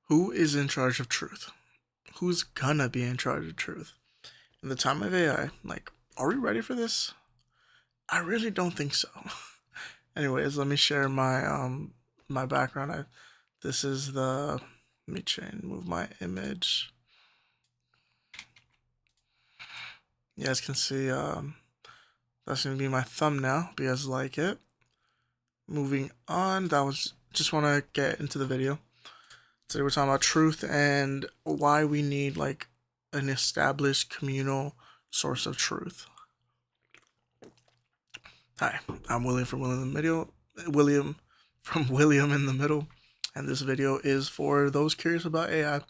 Who is in charge of truth? Who's gonna be in charge of truth? In the time of AI, like, are we ready for this? I really don't think so. Anyways, let me share my background. This is the let me move my image. You guys can see that's gonna be my thumbnail. Hope you guys like it. Moving on, that was just want to get into the video. Today we're talking about truth and why we need like an established communal source of truth. Hi, I'm William from William in the Middle. William from William in the Middle, and this video is for those curious about AI,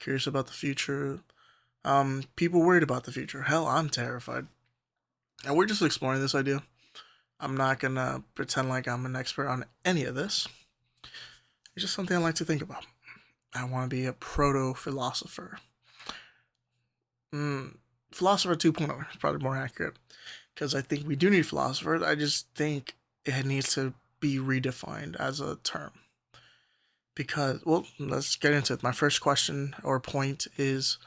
curious about the future, people worried about the future. Hell, I'm terrified, and we're just exploring this idea. I'm not gonna pretend like I'm an expert on any of this. It's just something I like to think about. I want to be a proto-philosopher. Philosopher 2.0 is probably more accurate, because I think we do need philosophers. I just think it needs to be redefined as a term. Because, well, let's get into it. My first question or point is,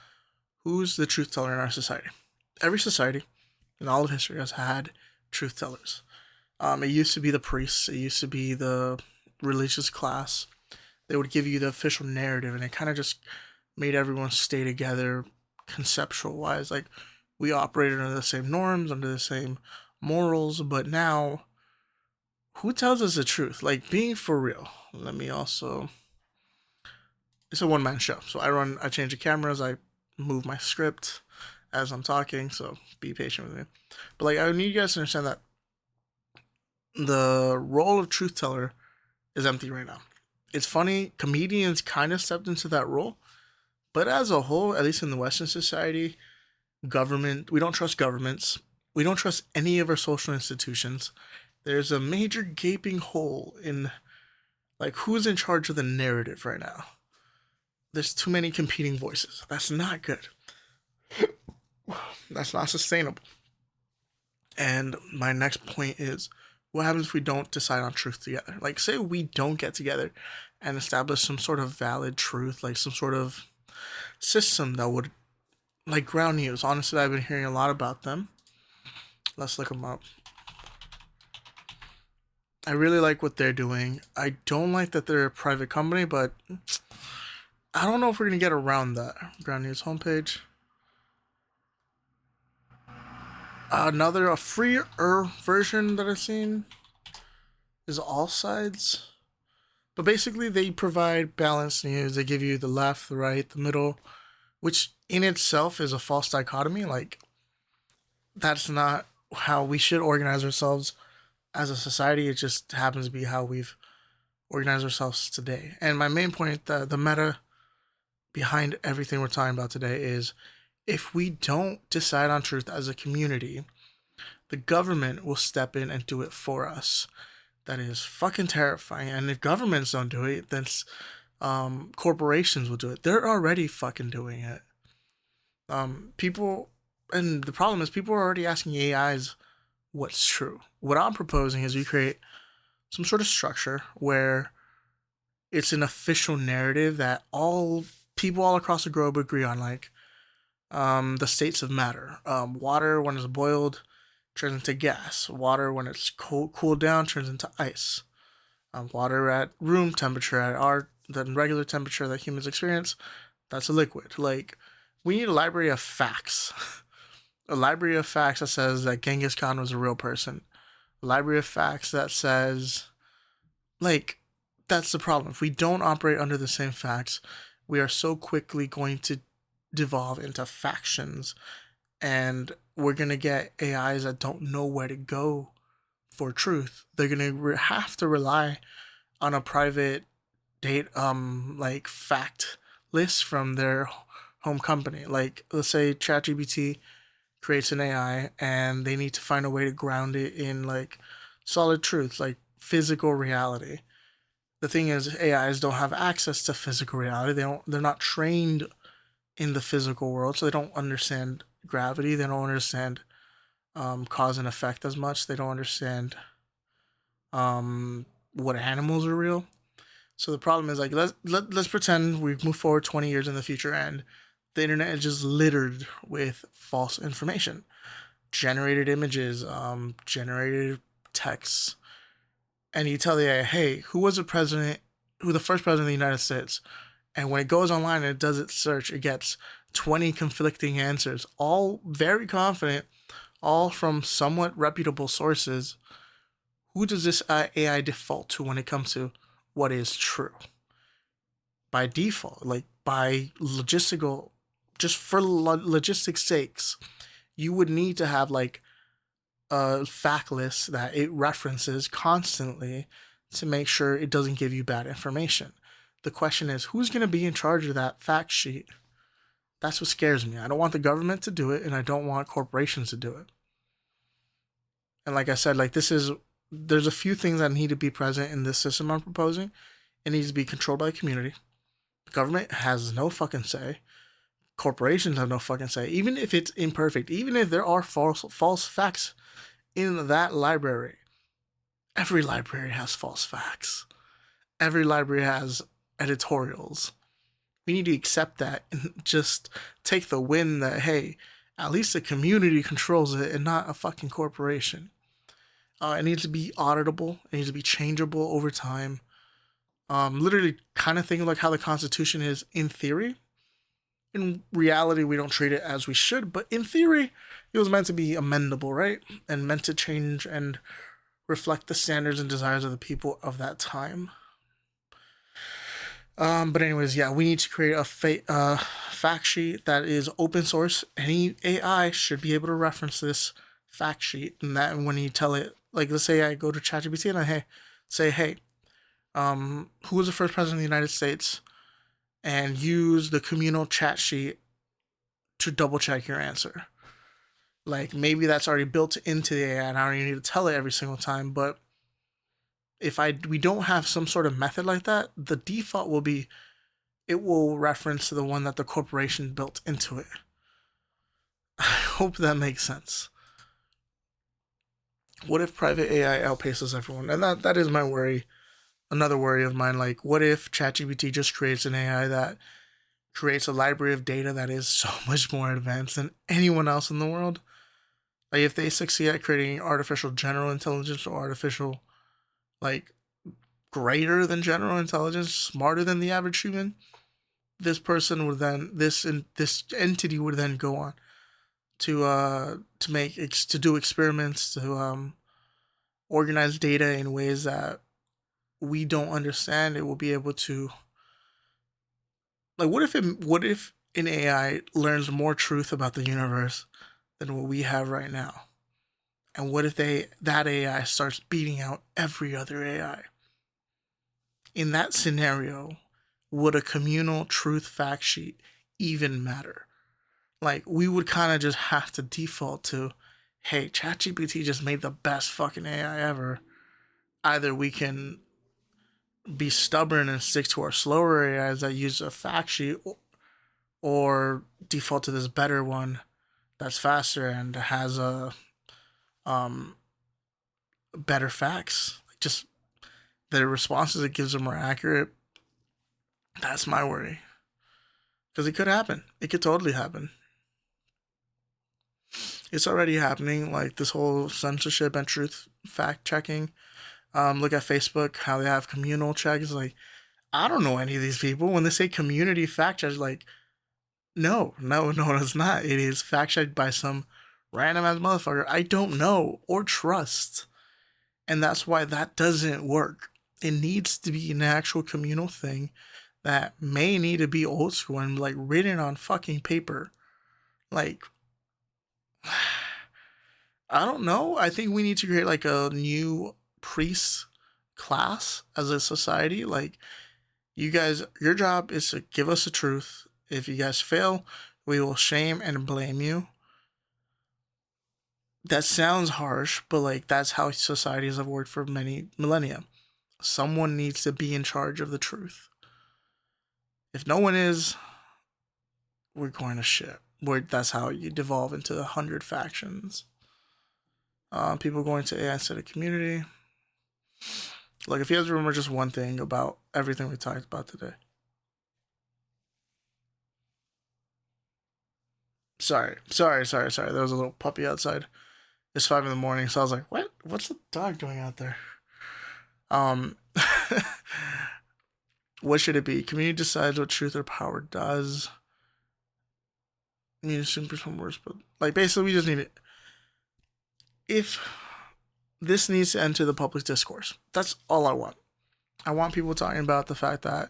who's the truth teller in our society? Every society in all of history has had truth tellers. It used to be the priests. It used to be the religious class. They would give you the official narrative, and it kind of just made everyone stay together conceptual wise. Like, we operated under the same norms, under the same morals, but now, who tells us the truth? Like, being for real. Let me also. It's a one-man show, so I change the cameras, I move my script as I'm talking, so be patient with me. But like, I need you guys to understand that the role of truth teller is empty right now. It's funny, comedians kind of stepped into that role, but as a whole, at least in the Western society, we don't trust governments. We don't trust any of our social institutions. There's a major gaping hole in, like, who's in charge of the narrative right now. There's too many competing voices. That's not good. That's not sustainable. And my next point is, what happens if we don't decide on truth together? Like, say we don't get together and establish some sort of valid truth, like some sort of system that would, like Ground News. Honestly, I've been hearing a lot about them. Let's look them up. I really like what they're doing. I don't like that they're a private company, but I don't know if we're going to get around that. Ground News homepage. A freer version that I've seen is AllSides. But basically, they provide balanced news. They give you the left, the right, the middle, which in itself is a false dichotomy. Like, that's not how we should organize ourselves as a society. It just happens to be how we've organized ourselves today. And my main point, the meta behind everything we're talking about today is, if we don't decide on truth as a community, the government will step in and do it for us. That is fucking terrifying. And if governments don't do it, then corporations will do it. They're already fucking doing it. People, and the problem is, people are already asking AIs what's true. What I'm proposing is we create some sort of structure where it's an official narrative that all people all across the globe agree on, like the states of matter. Water, when it's boiled, turns into gas. Water, when it's cooled down, turns into ice. Water at room temperature, at the regular temperature that humans experience, that's a liquid. Like, we need a library of facts. A library of facts that says that Genghis Khan was a real person. A library of facts that says, like, that's the problem. If we don't operate under the same facts, we are so quickly going to devolve into factions, and we're going to get AIs that don't know where to go for truth. They're going to have to rely on a private like fact list from their home company. Like, let's say ChatGPT creates an AI and they need to find a way to ground it in like solid truth, like physical reality. The thing is, AIs don't have access to physical reality. They're not trained in the physical world, so they don't understand gravity. They don't understand cause and effect as much. They don't understand what animals are real. So the problem is like let's pretend we've moved forward 20 years in the future and the internet is just littered with false information, generated images, generated texts, and you tell the AI, hey, who the first president of the United States, and when it goes online and it does its search, it gets 20 conflicting answers, all very confident, all from somewhat reputable sources. Who does this AI default to when it comes to what is true? By default, like by logistical, just for logistics sakes, you would need to have like a fact list that it references constantly to make sure it doesn't give you bad information. The question is, who's going to be in charge of that fact sheet? That's what scares me. I don't want the government to do it, and I don't want corporations to do it. And like I said, there's a few things that need to be present in this system I'm proposing. It needs to be controlled by the community. The government has no fucking say. Corporations have no fucking say. Even if it's imperfect, even if there are false facts in that library, every library has false facts. Every library has editorials. We need to accept that and just take the win that, hey, at least the community controls it and not a fucking corporation. It needs to be auditable. It needs to be changeable over time. Literally kind of think like how the Constitution is in theory. In reality, we don't treat it as we should, but in theory, it was meant to be amendable, right? And meant to change and reflect the standards and desires of the people of that time. But anyways, yeah, we need to create a fact sheet that is open source. Any AI should be able to reference this fact sheet, and that when you tell it, like, let's say I go to ChatGPT and I say, hey, who was the first president of the United States, and use the communal chat sheet to double check your answer. Like maybe that's already built into the AI, and I don't even need to tell it every single time, but if we don't have some sort of method like that, the default will be it will reference the one that the corporation built into it. I hope that makes sense. What if private AI outpaces everyone? And that is my worry. Another worry of mine, like what if ChatGPT just creates an AI that creates a library of data that is so much more advanced than anyone else in the world? Like if they succeed at creating artificial general intelligence or artificial like greater than general intelligence, smarter than the average human, this person would then this entity would then go on to do experiments, to organize data in ways that we don't understand. It will be able to, like, what if an AI learns more truth about the universe than what we have right now? And what if that AI starts beating out every other AI? In that scenario, would a communal truth fact sheet even matter? Like, we would kind of just have to default to, hey, ChatGPT just made the best fucking AI ever. Either we can be stubborn and stick to our slower AIs that use a fact sheet, or default to this better one that's faster and has better facts. Like just the responses it gives them are accurate. That's my worry. Because it could happen. It could totally happen. It's already happening. Like this whole censorship and truth fact checking. Look at Facebook, how they have communal checks. Like, I don't know any of these people. When they say community fact check, like, no, it's not. It is fact checked by some random ass motherfucker I don't know or trust. And that's why that doesn't work. It needs to be an actual communal thing that may need to be old school and like written on fucking paper. Like, I don't know. I think we need to create like a new priest class as a society. Like, you guys, your job is to give us the truth. If you guys fail, we will shame and blame you. That sounds harsh, but like that's how societies have worked for many millennia. Someone needs to be in charge of the truth. If no one is, we're going to shit. That's how you devolve into 100 factions. People going to AI instead of community. Like, if you guys remember just one thing about everything we talked about today. Sorry. There was a little puppy outside. It's 5 in the morning, so I was like, what? What's the dog doing out there? Um, what should it be? Community decides what truth or power does. I mean, super some words, but like basically, we just need it. If this needs to enter the public discourse, that's all I want. I want people talking about the fact that,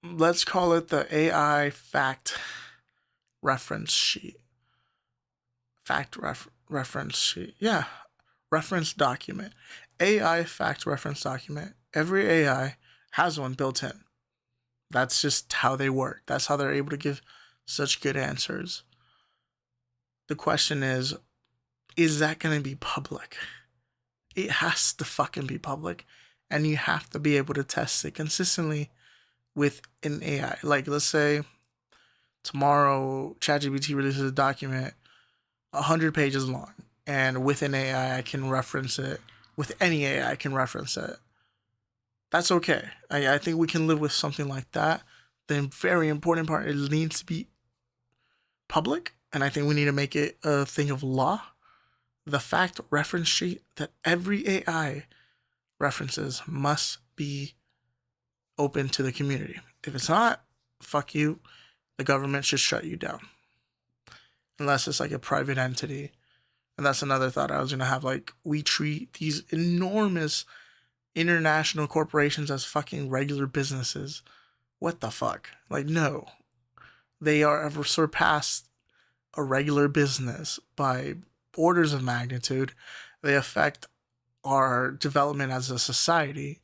let's call it the AI fact reference sheet. Reference sheet. Yeah. Reference document. AI fact reference document. Every AI has one built in. That's just how they work. That's how they're able to give such good answers. The question is that going to be public? It has to fucking be public. And you have to be able to test it consistently with an AI. Like, let's say tomorrow ChatGPT releases a document 100 pages long, and with an AI I can reference it. With any AI I can reference it. That's okay. I think we can live with something like that. The very important part is it needs to be public, and I think we need to make it a thing of law. The fact reference sheet that every AI references must be open to the community. If it's not, fuck you. The government should shut you down. Unless it's like a private entity. And that's another thought I was going to have. Like, we treat these enormous international corporations as fucking regular businesses. What the fuck? Like, no. They are ever surpassed a regular business by orders of magnitude. They affect our development as a society,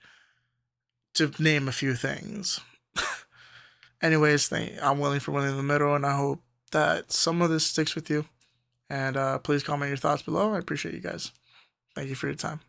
to name a few things. Anyways, I'm willing for one in the middle, and I hope that some of this sticks with you. And please comment your thoughts below. I appreciate you guys. Thank you for your time.